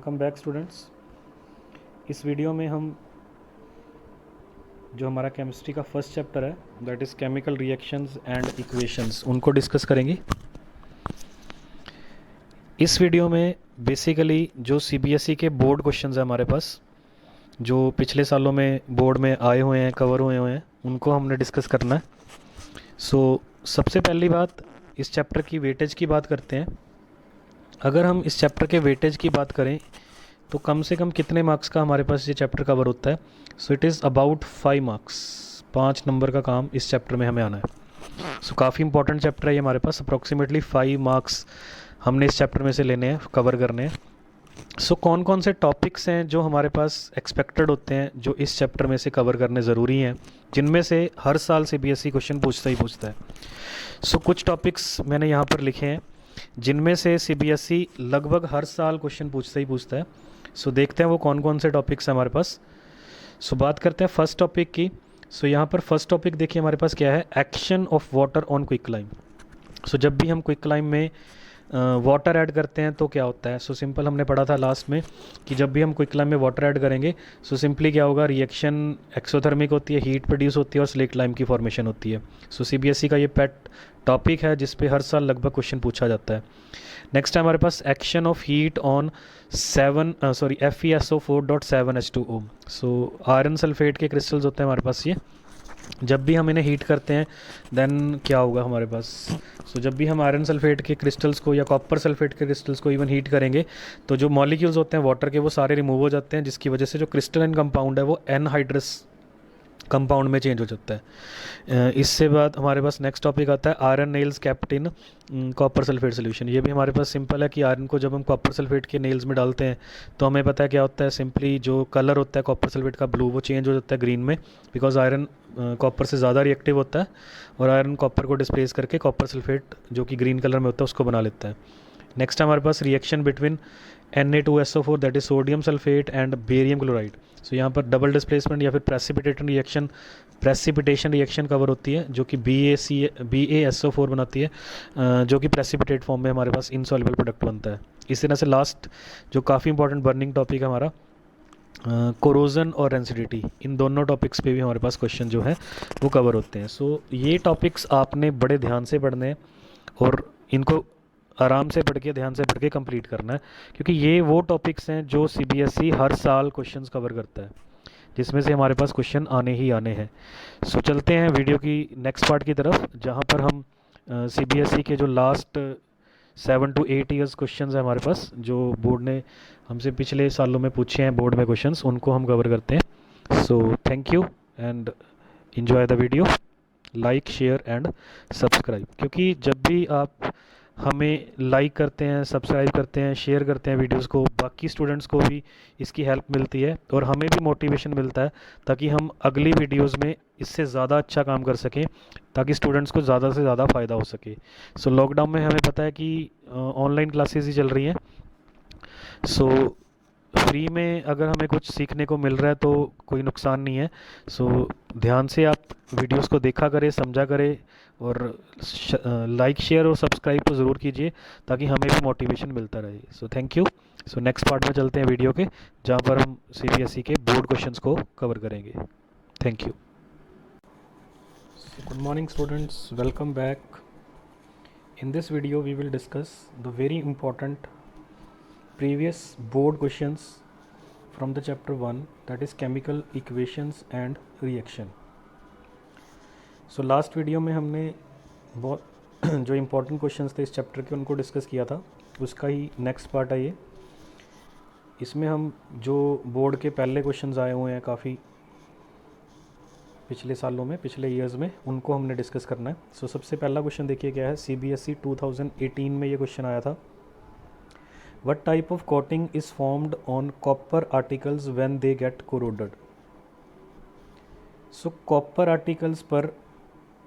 Welcome back students. इस video में हम जो हमारा केमिस्ट्री का फर्स्ट चैप्टर है that is chemical reactions and equations उनको डिस्कस करेंगे। इस वीडियो में बेसिकली जो सीबीएसई के बोर्ड क्वेश्चंस है हमारे पास, जो पिछले सालों में बोर्ड में आए हुए हैं, कवर हुए हैं, उनको हमने डिस्कस करना है। सबसे पहली बात, इस चैप्टर की वेटेज की बात करते हैं। अगर हम इस चैप्टर के वेटेज की बात करें तो कम से कम कितने मार्क्स का हमारे पास ये चैप्टर कवर होता है। It is about 5 marks, 5 number का काम इस चैप्टर में हमें आना है। काफ़ी इंपॉर्टेंट चैप्टर है ये हमारे पास। अप्रॉक्सीमेटली 5 मार्क्स हमने इस चैप्टर में से लेने हैं, कवर करने हैं। कौन कौन से टॉपिक्स हैं जो हमारे पास एक्सपेक्टेड होते हैं, जो इस चैप्टर में से कवर करने ज़रूरी हैं, जिनमें से हर साल सीबीएसई क्वेश्चन पूछता ही पूछता है। कुछ टॉपिक्स मैंने यहाँ पर लिखे हैं जिनमें से सीबीएसई लगभग हर साल क्वेश्चन पूछता ही पूछता है। देखते हैं वो कौन कौन से टॉपिक्स हैं हमारे पास। बात करते हैं फर्स्ट टॉपिक की। यहाँ पर फर्स्ट टॉपिक देखिए हमारे पास क्या है, action of water on quicklime. जब भी हम क्विकलाइम में वाटर ऐड करते हैं तो क्या होता है। सिंपल हमने पढ़ा था लास्ट में कि जब भी हम क्विकलाइम में वाटर ऐड करेंगे सिंपली क्या होगा, रिएक्शन एक्सोथर्मिक होती है, हीट प्रोड्यूस होती है और स्लेट लाइम की फॉर्मेशन होती है। सीबीएसई का ये पेट टॉपिक है जिस पे हर साल लगभग क्वेश्चन पूछा जाता है। नेक्स्ट है हमारे पास action of heat on FeSO4.7H2O। Iron sulphate के क्रिस्टल्स होते हैं हमारे पास। ये जब भी हम इन्हें हीट करते हैं देन क्या होगा हमारे पास। जब भी हम आयरन सल्फेट के क्रिस्टल्स को या कॉपर सल्फेट के क्रिस्टल्स को इवन हीट करेंगे तो जो मॉलिक्यूल्स होते हैं वाटर के वो सारे रिमूव हो जाते हैं, जिसकी वजह से जो क्रिस्टलाइन कंपाउंड है वो एनहाइड्रस कंपाउंड में चेंज हो जाता है। इससे बाद हमारे पास नेक्स्ट टॉपिक आता है iron nails kept in copper sulphate solution. ये भी हमारे पास सिंपल है कि आयरन को जब हम कॉपर सल्फेट के नेल्स में डालते हैं तो हमें पता है क्या होता है, सिंपली जो कलर होता है कॉपर सल्फेट का ब्लू वो चेंज हो जाता है ग्रीन में, बिकॉज आयरन कॉपर से ज़्यादा रिएक्टिव होता है और आयरन कॉपर को डिस्प्लेस करके कॉपर सल्फेट जो कि ग्रीन कलर में होता है उसको बना लेता है। नेक्स्ट हमारे पास reaction between Na2SO4 that is sodium sulphate and barium chloride. यहाँ पर डबल डिस्प्लेसमेंट या फिर प्रेसिपिटेशन रिएक्शन कवर होती है जो कि BaSO4 बनाती है, जो कि प्रेसिपिटेट फॉर्म में हमारे पास इनसॉल्युबल प्रोडक्ट बनता है। इस तरह से लास्ट जो काफ़ी इंपॉर्टेंट बर्निंग टॉपिक है हमारा, कोरोजन और रेंसिडिटी, इन दोनों टॉपिक्स पे भी हमारे पास क्वेश्चन जो है वो कवर होते हैं। ये टॉपिक्स आपने बड़े ध्यान से पढ़ने हैं और इनको आराम से पढ़ के, ध्यान से पढ़ के कंप्लीट करना है, क्योंकि ये वो टॉपिक्स हैं जो सीबीएसई हर साल क्वेश्चंस कवर करता है, जिसमें से हमारे पास क्वेश्चन आने ही आने हैं। चलते हैं वीडियो की नेक्स्ट पार्ट की तरफ, जहाँ पर हम सीबीएसई के जो लास्ट 7 to 8 ईयर्स क्वेश्चंस हैं हमारे पास, जो बोर्ड ने हमसे पिछले सालों में पूछे हैं बोर्ड में क्वेश्चंस, उनको हम कवर करते हैं। Thank you and enjoy the video. Like, share and subscribe, क्योंकि जब भी आप हमें लाइक करते हैं, सब्सक्राइब करते हैं, शेयर करते हैं वीडियोस को, बाकी स्टूडेंट्स को भी इसकी हेल्प मिलती है और हमें भी मोटिवेशन मिलता है ताकि हम अगली वीडियोस में इससे ज़्यादा अच्छा काम कर सकें, ताकि स्टूडेंट्स को ज़्यादा से ज़्यादा फ़ायदा हो सके। लॉकडाउन में हमें पता है कि ऑनलाइन क्लासेस ही चल रही हैं। फ्री में अगर हमें कुछ सीखने को मिल रहा है तो कोई नुकसान नहीं है। ध्यान से आप वीडियोस को देखा करें, समझा करें और लाइक, शेयर और सब्सक्राइब तो ज़रूर कीजिए ताकि हमें भी मोटिवेशन मिलता रहे। Thank you. नेक्स्ट पार्ट में चलते हैं वीडियो के, जहाँ पर हम सीबीएसई के बोर्ड क्वेश्चंस को कवर करेंगे। Thank you. Good morning students, welcome back. In this video we will discuss the very important previous board questions from the chapter 1, that is chemical equations and reaction. Last video में हमने बहुत जो important questions थे इस chapter के उनको discuss किया था, उसका ही नेक्स्ट पार्ट है ये। इसमें हम जो बोर्ड के पहले क्वेश्चंस आए हुए हैं काफ़ी पिछले सालों में, पिछले ईयर्स में, उनको हमने डिस्कस करना है। सबसे पहला क्वेश्चन देखिए क्या है, CBSE 2018 में ये क्वेश्चन आया था। What type of coating is formed on copper articles when they get corroded? Copper articles पर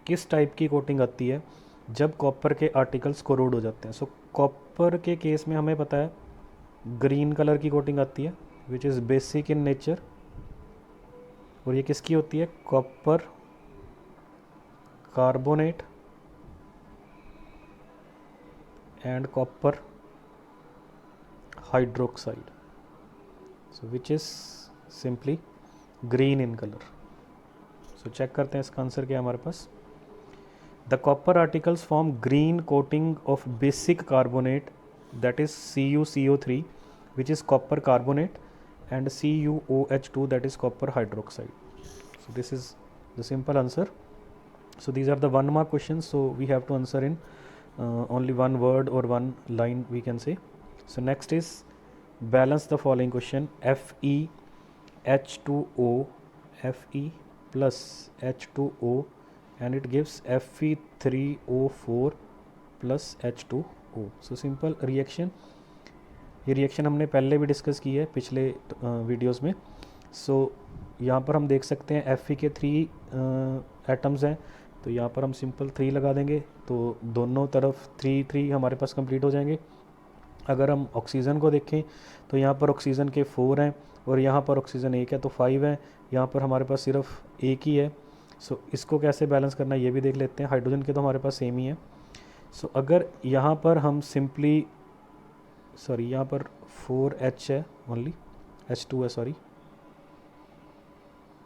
किस टाइप की कोटिंग आती है जब कॉपर के आर्टिकल्स कोरोड हो जाते हैं। कॉपर के केस में हमें पता है ग्रीन कलर की कोटिंग आती है which is basic in nature, और ये किसकी होती है, copper carbonate and copper hydroxide. So which is simply green in colour. So check करते हैं इसका आंसर क्या है हमारे पास। The copper articles form green coating of basic carbonate that is CuCO3 which is copper carbonate and CuOH2 that is copper hydroxide. So this is the simple answer. So these are the 1 mark questions, so we have to answer in only one word or one line we can say. So next is balance the following question. FeH2O Fe plus H2O and it gives Fe3O4 plus H2O. So simple reaction, ये reaction हमने पहले भी discuss की है पिछले videos में। सो यहाँ पर हम देख सकते हैं Fe के 3 एटम्स हैं, तो यहाँ पर हम सिंपल 3 लगा देंगे तो दोनों तरफ 3 हमारे पास कंप्लीट हो जाएंगे। अगर हम ऑक्सीजन को देखें तो यहाँ पर ऑक्सीजन के 4 हैं और यहाँ पर ऑक्सीजन 1 है तो 5 हैं, यहाँ पर हमारे पास सिर्फ 1 ही है। सो इसको कैसे बैलेंस करना है ये भी देख लेते हैं। हाइड्रोजन के तो हमारे पास सेम ही है। सो अगर यहाँ पर हम सिंपली यहाँ पर 4H है ओनली, H2 है सॉरी,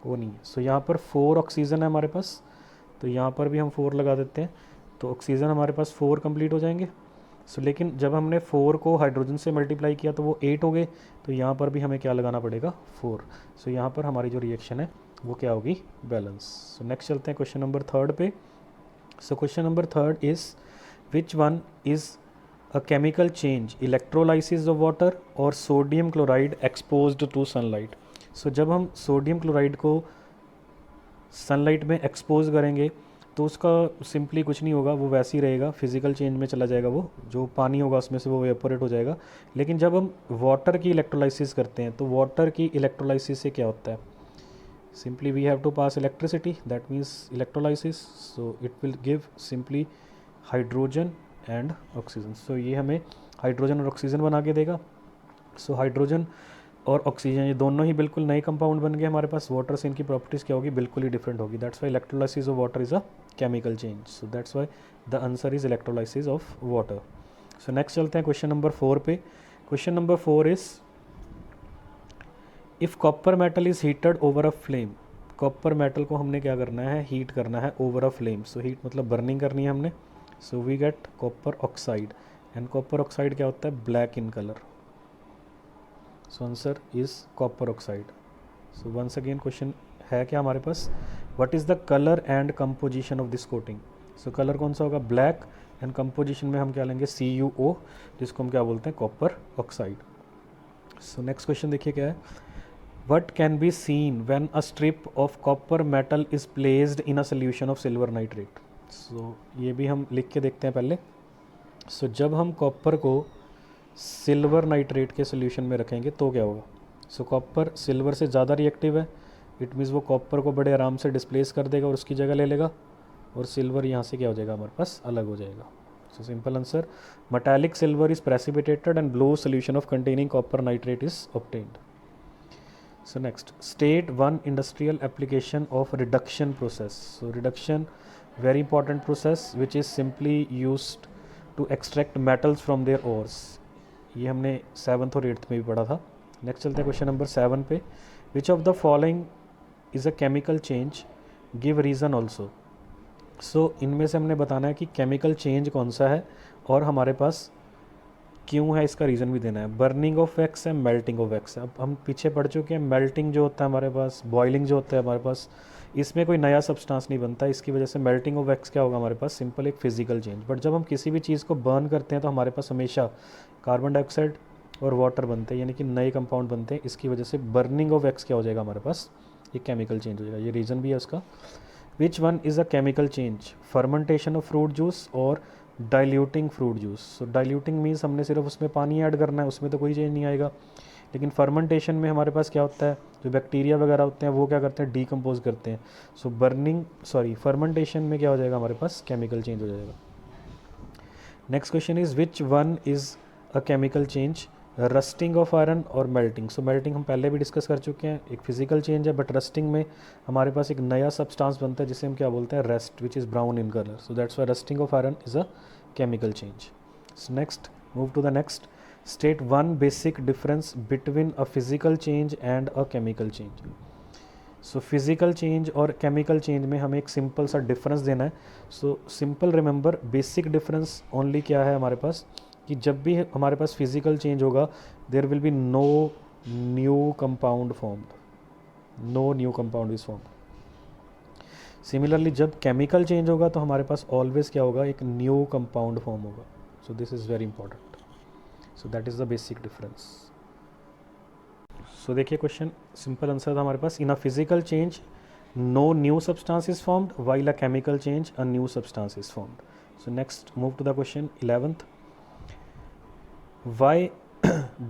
वो नहीं है। सो यहाँ पर 4 ऑक्सीजन है हमारे पास, तो यहाँ पर भी हम 4 लगा देते हैं तो ऑक्सीजन हमारे पास 4 कंप्लीट हो जाएंगे। सो लेकिन जब हमने 4 को हाइड्रोजन से मल्टीप्लाई किया तो वो 8 हो गए, तो यहाँ पर भी हमें क्या लगाना पड़ेगा 4। सो यहाँ पर हमारी जो रिएक्शन है वो क्या होगी, बैलेंस। सो नेक्स्ट चलते हैं क्वेश्चन नंबर 3 पे। So question number 3 is which one is a chemical change, electrolysis of water or sodium chloride exposed to sunlight. So जब हम सोडियम क्लोराइड को सनलाइट में एक्सपोज करेंगे तो उसका सिंपली कुछ नहीं होगा, वो वैसे ही रहेगा, फिजिकल चेंज में चला जाएगा, वो जो पानी होगा उसमें से वो वेपोरेट हो जाएगा। लेकिन जब हम वाटर की इलेक्ट्रोलाइसिस करते हैं तो वाटर की इलेक्ट्रोलाइसिस से क्या होता है, simply we have to pass electricity, that means electrolysis. So it will give simply hydrogen and oxygen. So ये हमें हाइड्रोजन और ऑक्सीजन बना के देगा। सो हाइड्रोजन और ऑक्सीजन ये दोनों ही बिल्कुल नए कंपाउंड बन गए हमारे पास। वाटर से इनकी प्रॉपर्टीज़ क्या होगी, बिल्कुल ही डिफरेंट होगी। That's why electrolysis of water is a chemical change. So that's why the answer is electrolysis of water. So next चलते हैं क्वेश्चन नंबर 4 पे। Question number 4 is if copper metal is heated over a flame. Copper metal को हमने क्या करना है, heat करना है over a flame. So heat मतलब बर्निंग करनी है हमने। So we get copper oxide and copper oxide क्या होता है, black in color. So answer is copper oxide. So once again question है क्या हमारे पास, what is the color and composition of this coating. So color कौन सा होगा, black, and composition में हम क्या लेंगे, CuO, जिसको हम क्या बोलते हैं, copper oxide. So next question देखिए क्या है, what can be seen when a strip of copper metal is placed in a solution of silver nitrate. ये भी हम लिख के देखते हैं पहले। जब हम कॉपर को सिल्वर नाइट्रेट के सोल्यूशन में रखेंगे तो क्या होगा। कॉपर सिल्वर से ज़्यादा रिएक्टिव है, इट मीन्स वो कॉपर को बड़े आराम से डिस्प्लेस कर देगा और उसकी जगह ले लेगा, और सिल्वर यहाँ से क्या हो जाएगा, हमारे पास अलग हो जाएगा। Simple answer, metallic silver is precipitated and blue solution of containing copper nitrate is obtained. Next, state 1 industrial application of reduction process. Reduction very important process which is simply used to extract metals from their ores। ये हमने 7th और 8th में भी पढ़ा था। Next चलते हैं question number 7 पे। विच of the following is a chemical change, give reason also. इनमें से हमने बताना है कि केमिकल चेंज कौन सा है और हमारे पास क्यों है, इसका रीज़न भी देना है। बर्निंग ऑफ वैक्स है, मेल्टिंग ऑफ वैक्स है। अब हम पीछे पढ़ चुके हैं, मेल्टिंग जो होता है हमारे पास, बॉइलिंग जो होता है हमारे पास, इसमें कोई नया सब्सटेंस नहीं बनता, इसकी वजह से मेल्टिंग ऑफ वैक्स क्या होगा हमारे पास, सिंपल एक फिजिकल चेंज। बट जब हम किसी भी चीज़ को बर्न करते हैं तो हमारे पास हमेशा कार्बन डाइऑक्साइड और वाटर बनते हैं, यानी कि नए कंपाउंड बनते हैं। इसकी वजह से बर्निंग ऑफ वैक्स क्या हो जाएगा हमारे पास, एक केमिकल चेंज हो जाएगा। ये रीज़न भी है उसका। Which one is a chemical change, fermentation of fruit juice और diluting fruit juice. Diluting means हमने सिर्फ उसमें पानी ऐड करना है, उसमें तो कोई चेंज नहीं आएगा। लेकिन फर्मेंटेशन में हमारे पास क्या होता है, जो बैक्टीरिया वगैरह होते हैं वो क्या करते हैं, डीकम्पोज करते हैं। फर्मेंटेशन में क्या हो जाएगा हमारे पास, केमिकल चेंज हो जाएगा। Next question is which one is a chemical change, rusting of iron और मेल्टिंग। मेल्टिंग हम पहले भी डिस्कस कर चुके हैं, एक फिजिकल चेंज है, बट रस्टिंग में हमारे पास एक नया सब्सटेंस बनता है जिसे हम क्या बोलते हैं, rust, which is brown in colour. That's why rusting of iron is a chemical change. Next, move to the next. State one basic difference between a physical change and a chemical change. So physical change और chemical change में हमें एक simple सा difference देना है। So simple remember, basic difference only क्या है हमारे पास कि जब भी हमारे पास फिजिकल चेंज होगा there will be no new compound formed, no new compound is formed. Similarly जब केमिकल चेंज होगा तो हमारे पास ऑलवेज क्या होगा, एक न्यू कंपाउंड फॉर्म होगा। So this is very important. So that is the basic difference. So देखिए question, simple answer था हमारे पास, in a physical change no new substance is formed while a chemical change a new substance is formed. So next move to the question 11th, why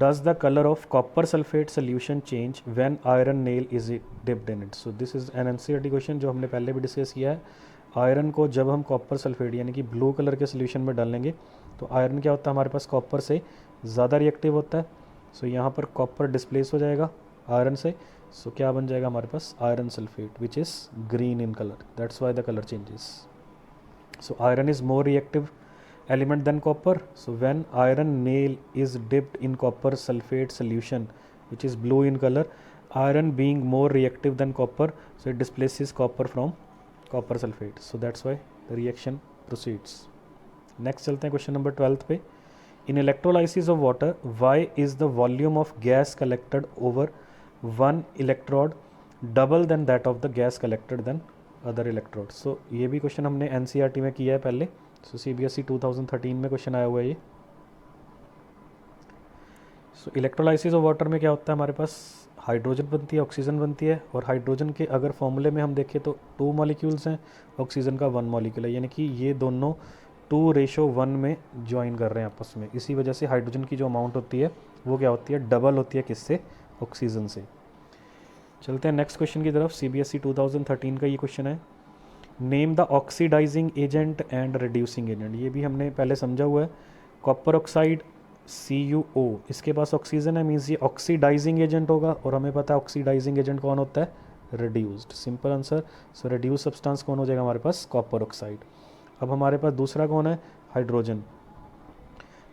does the color of copper sulfate solution change when iron nail is dipped in it? So this is an NCERT question जो हमने पहले भी discuss किया है। Iron को जब हम copper sulphate यानी कि ब्लू कलर के सोल्यूशन में डालेंगे तो आयरन क्या होता है हमारे पास, कॉपर से ज़्यादा रिएक्टिव होता है। सो यहाँ पर कॉपर डिस्प्लेस हो जाएगा आयरन से। सो क्या बन जाएगा हमारे पास, iron sulphate which is green in colour, that's why the colour changes. So iron is more reactive element than copper. So when iron nail is dipped in copper sulfate solution which is blue in color, iron being more reactive than copper, so it displaces copper from copper sulfate, so that's why the reaction proceeds. Next चलते हैं question number 12 पे। In electrolysis of water, why is the volume of gas collected over one electrode double than that of the gas collected than other electrode? So ये भी question हमने NCERT में किया है पहले। सो CBSE 2013 में क्वेश्चन आया हुआ है ये। सो इलेक्ट्रोलाइसिस ऑफ वाटर में क्या होता है हमारे पास, हाइड्रोजन बनती है, ऑक्सीजन बनती है, और हाइड्रोजन के अगर फॉर्मूले में हम देखें तो 2 मॉलिक्यूल्स हैं, ऑक्सीजन का 1 मॉलिक्यूल है, यानी कि ये दोनों 2:1 में ज्वाइन कर रहे हैं आपस में। इसी वजह से हाइड्रोजन की जो अमाउंट होती है वो क्या होती है, डबल होती है, किससे, ऑक्सीजन से। चलते हैं नेक्स्ट क्वेश्चन की तरफ। CBSE 2013 का ये क्वेश्चन है, name the oxidising agent and reducing agent. ये भी हमने पहले समझा हुआ है। कॉपर ऑक्साइड CuO, इसके पास ऑक्सीजन है, मीन्स ये ऑक्सीडाइजिंग एजेंट होगा, और हमें पता है ऑक्सीडाइजिंग एजेंट कौन होता है, reduced. Simple answer. So reduce substance कौन हो जाएगा हमारे पास, कॉपर ऑक्साइड। अब हमारे पास दूसरा कौन है, हाइड्रोजन।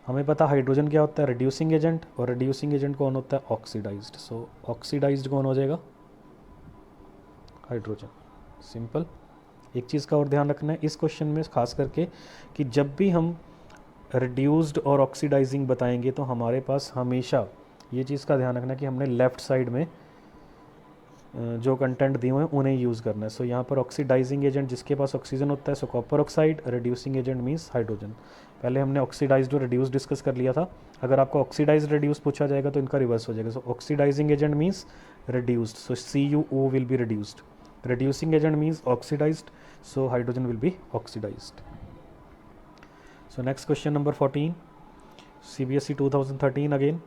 हमें पता हाइड्रोजन क्या होता है, रिड्यूसिंग एजेंट, और रिड्यूसिंग एजेंट कौन होता है, ऑक्सीडाइज्ड। सो ऑक्सीडाइज्ड कौन हो जाएगा, हाइड्रोजन। सिंपल। एक चीज़ का और ध्यान रखना है इस क्वेश्चन में खास करके कि जब भी हम रिड्यूस्ड और ऑक्सीडाइजिंग बताएंगे तो हमारे पास हमेशा ये चीज़ का ध्यान रखना है कि हमने लेफ़्ट साइड में जो कंटेंट दिए हुए हैं उन्हें यूज़ करना है। सो यहाँ पर ऑक्सीडाइजिंग एजेंट जिसके पास ऑक्सीजन होता है, सो copper oxide, reducing agent means hydrogen. पहले हमने ऑक्सीडाइज्ड और रिड्यूस डिस्कस कर लिया था। अगर आपको ऑक्सीडाइज्ड रिड्यूस पूछा जाएगा तो इनका रिवर्स हो जाएगा। So oxidising agent means reduced, so CuO will be reduced. Reducing agent means oxidized, so hydrogen will be oxidized. So next question number 14, CBSE 2013 again.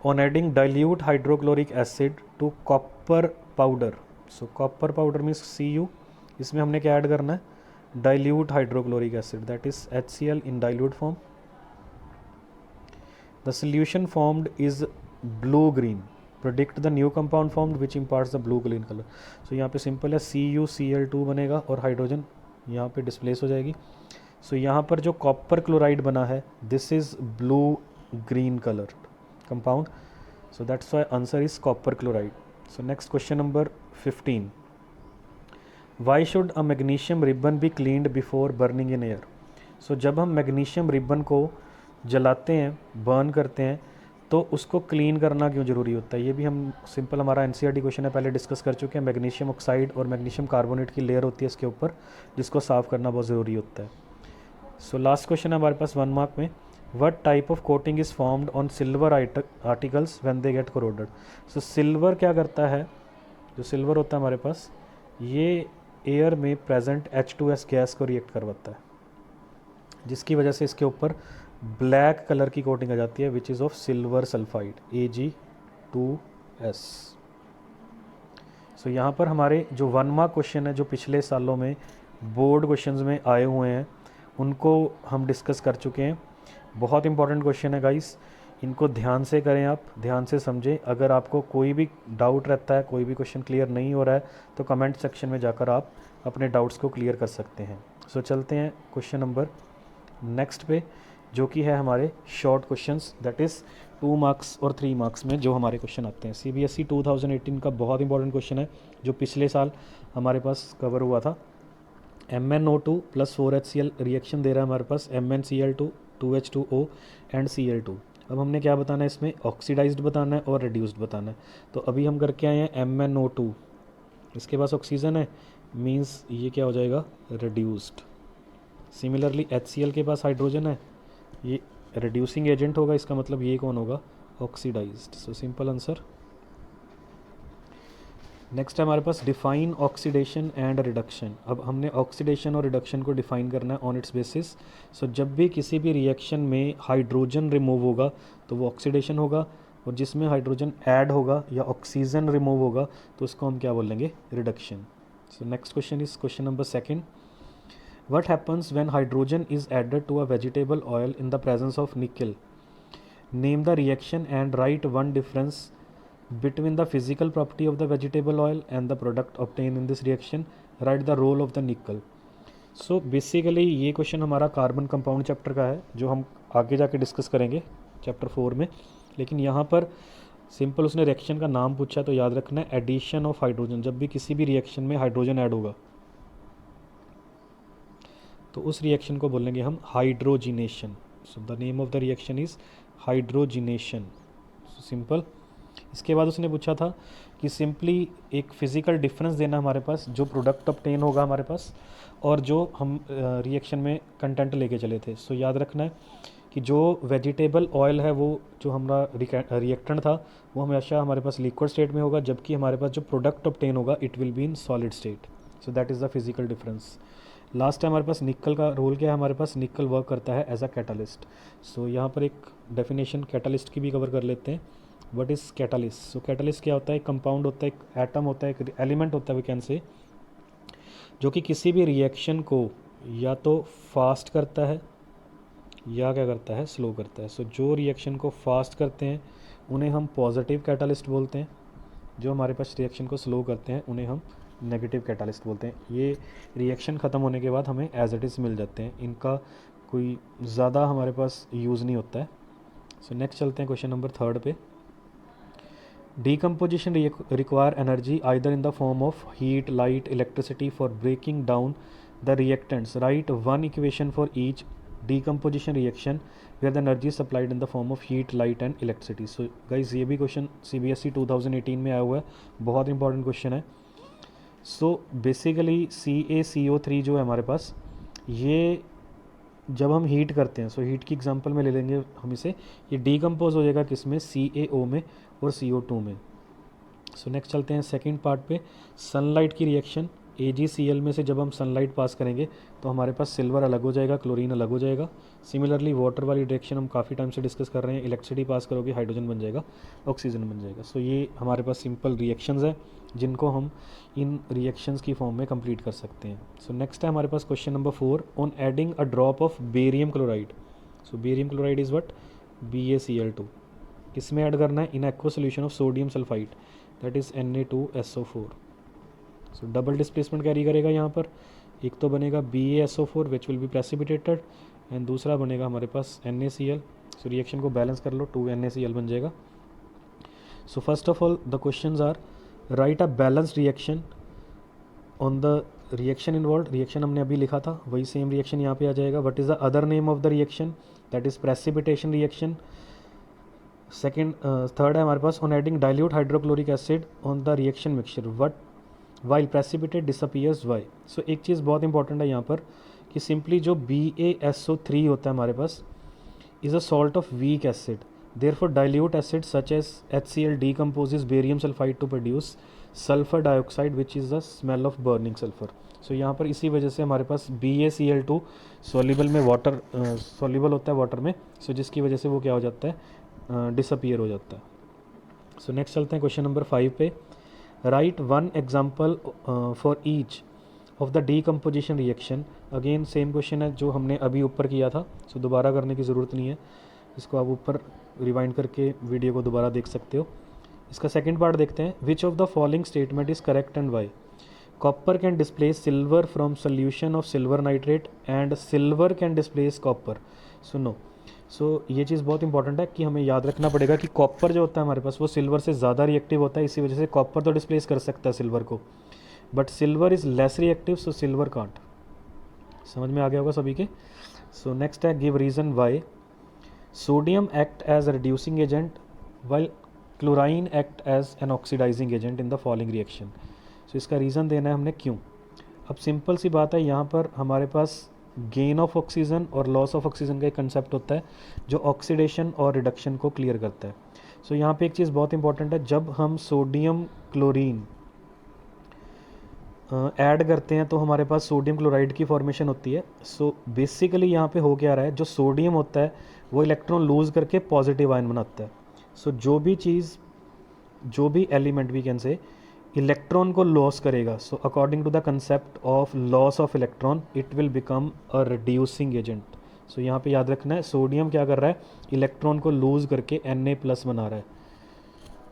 On adding dilute hydrochloric acid to copper powder, so copper powder means Cu, इसमें हमने क्या add करना है, dilute hydrochloric acid, that is HCl in dilute form. The solution formed is blue green. Product the new compound formed which imparts the blue green colour. So यहाँ पे simple है, CuCl2 बनेगा और हाइड्रोजन यहाँ पे displace हो जाएगी। सो यहाँ पर जो कॉपर क्लोराइड बना है this is blue green colour compound, so that's why answer is copper chloride. So next question number 15, why should a magnesium ribbon be cleaned before burning in air. So जब हम magnesium ribbon को जलाते हैं, burn करते हैं, तो उसको clean करना क्यों ज़रूरी होता है, ये भी हम सिंपल हमारा NCERT क्वेश्चन है, पहले डिस्कस कर चुके हैं। मैग्नीशियम ऑक्साइड और मैग्नीशियम कार्बोनेट की लेयर होती है इसके ऊपर, जिसको साफ़ करना बहुत ज़रूरी होता है। सो लास्ट क्वेश्चन है हमारे पास 1 मार्क में, what type of coating is formed on silver articles when they get corroded. So silver क्या करता है, जो सिल्वर होता है हमारे पास, ये एयर में प्रेजेंट H2S गैस को रिएक्ट करवाता है, जिसकी वजह से इसके ऊपर ब्लैक कलर की कोटिंग आ जाती है which is of silver sulphide Ag2S। सो यहाँ पर हमारे जो 1 मार्क क्वेश्चन है जो पिछले सालों में बोर्ड क्वेश्चंस में आए हुए हैं उनको हम डिस्कस कर चुके हैं। बहुत इंपॉर्टेंट क्वेश्चन है गाइस, इनको ध्यान से करें, आप ध्यान से समझें। अगर आपको कोई भी डाउट रहता है, कोई भी क्वेश्चन क्लियर नहीं हो रहा है, तो कमेंट सेक्शन में जाकर आप अपने डाउट्स को क्लियर कर सकते हैं। सो चलते हैं क्वेश्चन नंबर नेक्स्ट पे। जो कि है हमारे short questions, that is 2 marks और 3 मार्क्स में जो हमारे क्वेश्चन आते हैं। CBSE 2018 का बहुत इंपॉर्टेंट क्वेश्चन है जो पिछले साल हमारे पास कवर हुआ था। MnO2 + 4HCl रिएक्शन दे रहा है हमारे पास MnCl2 2H2O एंड Cl2। अब हमने क्या बताना है इसमें, ऑक्सीडाइज्ड बताना है और रिड्यूस्ड बताना है। तो अभी हम करके आए हैं MnO2, इसके पास ऑक्सीजन है, मींस ये क्या हो जाएगा, रिड्यूस्ड। सिमिलरली HCl के पास हाइड्रोजन है, ये रिड्यूसिंग एजेंट होगा, इसका मतलब ये कौन होगा, oxidised. So simple answer. Next है हमारे पास डिफाइन ऑक्सीडेशन एंड रिडक्शन। अब हमने ऑक्सीडेशन और रिडक्शन को डिफाइन करना है ऑन इट्स बेसिस। सो जब भी किसी भी रिएक्शन में हाइड्रोजन रिमूव होगा तो वो ऑक्सीडेशन होगा, और जिसमें हाइड्रोजन ऐड होगा या ऑक्सीजन रिमूव होगा तो उसको हम क्या बोलेंगे, reduction. So next question is question number 2। What happens when hydrogen is added to a vegetable oil in the presence of nickel? Name the reaction and write one difference between the physical property of the vegetable oil and the product obtained in this reaction. Write the role of the nickel. So basically ये question हमारा carbon compound chapter का है जो हम आगे जाके discuss करेंगे chapter 4 में। लेकिन यहाँ पर सिंपल उसने रिएक्शन का नाम पूछा तो याद रखना है एडिशन ऑफ हाइड्रोजन। जब भी किसी भी रिएक्शन में हाइड्रोजन ऐड होगा तो उस रिएक्शन को बोलेंगे हम hydrogenation. So the name of the reaction is hydrogenation. Simple. इसके बाद उसने पूछा था कि सिंपली एक फिज़िकल डिफरेंस देना हमारे पास, जो प्रोडक्ट ऑब्टेन होगा हमारे पास और जो हम रिएक्शन में कंटेंट लेके चले थे। सो याद रखना है कि जो वेजिटेबल ऑयल है वो जो हमारा रिएक्टेंट था वो हमेशा हमारे पास लिक्विड स्टेट में होगा, जबकि हमारे पास जो प्रोडक्ट ऑब्टेन होगा it will be in solid state. So that is the physical difference. Last time हमारे पास निकल का रोल क्या है, हमारे पास निकल वर्क करता है एज अ कैटालिस्ट। सो यहाँ पर एक डेफिनेशन कैटालिस्ट की भी कवर कर लेते हैं। What is catalyst? So catalyst क्या होता है, एक कंपाउंड होता है, एक एटम होता है, एक एलिमेंट होता है वी कैन से, जो कि किसी भी रिएक्शन को या तो फास्ट करता है या क्या करता है, स्लो करता है। सो जो रिएक्शन को फास्ट करते हैं उन्हें हम पॉजिटिव कैटालिस्ट बोलते हैं, जो हमारे पास रिएक्शन को स्लो करते हैं उन्हें हम नेगेटिव कैटालिस्ट बोलते हैं। ये रिएक्शन ख़त्म होने के बाद हमें एज इट इज़ मिल जाते हैं, इनका कोई ज़्यादा हमारे पास यूज़ नहीं होता है। सो नेक्स्ट चलते हैं क्वेश्चन नंबर 3 पे। Decomposition require energy either in the form of heat, light, electricity for breaking down the reactants. Write one equation for each decomposition reaction where the energy is supplied in the form of heat, light and electricity. So guys ये भी question CBSE 2018 में आया हुआ है, बहुत important question है। So basically CaCO3 जो है हमारे पास, ये जब हम हीट करते हैं, सो हीट की एग्जांपल में ले लेंगे हम इसे, ये डीकम्पोज हो जाएगा किस में, CaO में और CO2 में। सो नेक्स्ट चलते हैं सेकंड पार्ट पे। सनलाइट की रिएक्शन AgCl में से जब हम सनलाइट पास करेंगे तो हमारे पास सिल्वर अलग हो जाएगा, क्लोरीन अलग हो जाएगा। सिमिलरली वाटर वाली रिएक्शन हम काफ़ी टाइम से डिस्कस कर रहे हैं, इलेक्ट्रिसिटी पास करोगे हाइड्रोजन बन जाएगा, ऑक्सीजन बन जाएगा। सो ये हमारे पास सिंपल रिएक्शंस हैं जिनको हम इन रिएक्शंस की फॉर्म में कंप्लीट कर सकते हैं। सो नेक्स्ट है हमारे पास question number 4, on adding a drop of barium chloride. So barium chloride is what, BaCl2। किस में ऐड करना है, in aqua solution of sodium sulphide, that is Na2SO4। So double displacement carry करेगा यहाँ पर, एक तो बनेगा BaSO4 which will be precipitated and दूसरा बनेगा हमारे पास NaCl। सो रिएक्शन को बैलेंस कर लो, 2NaCl बन जाएगा। So first of all the questions are, write a balance reaction on the reaction involve. Reaction हमने अभी लिखा था, वही सेम रिएक्शन यहाँ पे आ जाएगा। What is the other name of the reaction, that is precipitation reaction. Second third है हमारे पास, on adding dilute hydrochloric acid on the reaction mixture, what while precipitate disappears why. So एक चीज़ बहुत इंपॉर्टेंट है यहाँ पर कि सिंपली जो BaSO3 होता है हमारे पास is a salt of weak acid, therefore dilute acid such as HCl decomposes barium sulfide to produce sulfur dioxide which is the smell of burning sulfur। सो यहाँ पर इसी वजह से हमारे पास BaCl2 सॉल्युबल में वाटर सॉल्युबल होता है वाटर में, सो जिसकी वजह से वो क्या हो जाता है, डिसअपियर हो जाता है। सो नेक्स्ट चलते हैं क्वेश्चन नंबर 5 पे। Right one example for each of the decomposition reaction. Again same question है जो हमने अभी ऊपर किया था, सो दोबारा करने की ज़रूरत नहीं है, इसको आप ऊपर रिवाइंड करके वीडियो को दोबारा देख सकते हो। इसका सेकंड पार्ट देखते हैं। Which of the following statement is correct and why? Copper can displace silver from solution of silver nitrate and silver can displace copper. सुनो, ये चीज़ बहुत इंपॉर्टेंट है कि हमें याद रखना पड़ेगा कि कॉपर जो होता है हमारे पास वो सिल्वर से ज़्यादा रिएक्टिव होता है, इसी वजह से कॉपर तो डिस्प्लेस कर सकता है सिल्वर को, but silver is less reactive, so silver can't. समझ में आ गया होगा सभी के। सो नेक्स्ट है give reason why sodium act as reducing agent while chlorine act as an oxidising agent in the following reaction. So इसका रीज़न देना है हमने क्यों। अब सिंपल सी बात है, यहाँ पर हमारे पास गेन ऑफ ऑक्सीजन और लॉस ऑफ ऑक्सीजन का एक कंसेप्ट होता है जो ऑक्सीडेशन और रिडक्शन को क्लियर करता है। सो यहाँ पे एक चीज़ बहुत इंपॉर्टेंट है, जब हम सोडियम क्लोरीन ऐड करते हैं तो हमारे पास सोडियम क्लोराइड की फॉर्मेशन होती है। सो बेसिकली यहाँ पे हो क्या रहा है, जो सोडियम होता है वो इलेक्ट्रॉन लूज़ करके पॉजिटिव आयन बनाता है। सो जो भी element we can say electron को लॉस करेगा, so according to the concept of loss of electron it will become a reducing agent. So यहाँ पे याद रखना है सोडियम क्या कर रहा है, इलेक्ट्रॉन को लूज़ करके Na+ बना रहा है।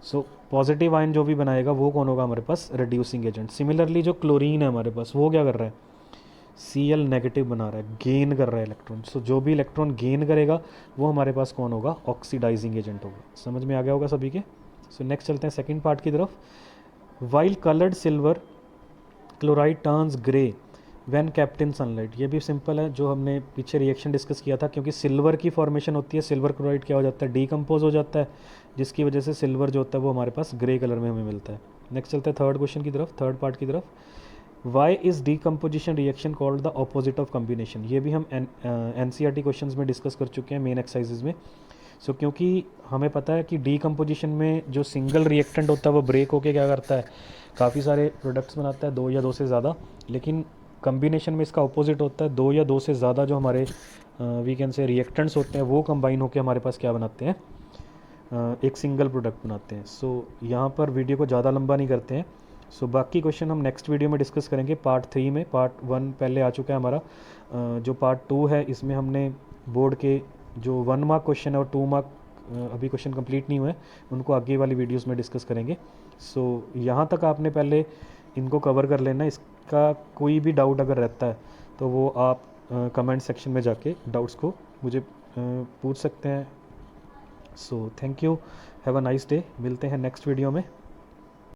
सो पॉजिटिव आयन जो भी बनाएगा वो कौन होगा हमारे पास, रिड्यूसिंग एजेंट। सिमिलरली जो क्लोरीन है हमारे पास वो क्या कर रहा है, Cl- बना रहा है, गेन कर रहा है इलेक्ट्रॉन। सो जो भी इलेक्ट्रॉन गेन करेगा वो हमारे पास कौन होगा, ऑक्सीडाइजिंग एजेंट होगा। समझ में आ गया होगा सभी के। सो नेक्स्ट चलते हैं सेकंड पार्ट की तरफ। While coloured silver chloride turns grey when kept in sunlight. ये भी सिंपल है, जो हमने पीछे रिएक्शन डिस्कस किया था, क्योंकि सिल्वर की फॉर्मेशन होती है, सिल्वर क्लोराइड क्या हो जाता है, डीकम्पोज हो जाता है, जिसकी वजह से सिल्वर जो होता है वो हमारे पास ग्रे कलर में हमें मिलता है। नेक्स्ट चलते हैं थर्ड क्वेश्चन की तरफ, थर्ड पार्ट की तरफ। Why is decomposition reaction called the opposite of combination. ये भी हम NCERT क्वेश्चन में डिस्कस कर चुके हैं मेन एक्सरसाइजेज में। क्योंकि हमें पता है कि डीकम्पोजिशन में जो सिंगल रिएक्टेंट होता है वो ब्रेक होके क्या करता है, काफ़ी सारे प्रोडक्ट्स बनाता है, 2 या 2 से ज़्यादा। लेकिन कम्बिनेशन में इसका अपोजिट होता है, 2 या 2 से ज़्यादा जो हमारे वी कैन से रिएक्टेंट्स होते हैं वो कंबाइन होकर हमारे पास क्या बनाते हैं, एक सिंगल प्रोडक्ट बनाते हैं। यहाँ पर वीडियो को ज़्यादा लंबा नहीं करते हैं। बाकी क्वेश्चन हम नेक्स्ट वीडियो में डिस्कस करेंगे पार्ट 3 में। पार्ट 1 पहले आ चुका है हमारा, जो पार्ट 2 है इसमें हमने बोर्ड के जो 1 मार्क क्वेश्चन है और 2 मार्क अभी क्वेश्चन कंप्लीट नहीं हुए, उनको आगे वाली वीडियोस में डिस्कस करेंगे। यहाँ तक आपने पहले इनको कवर कर लेना। इसका कोई भी डाउट अगर रहता है तो वो आप कमेंट सेक्शन में जाके डाउट्स को मुझे पूछ सकते हैं। Thank you, have a nice day. मिलते हैं नेक्स्ट वीडियो में।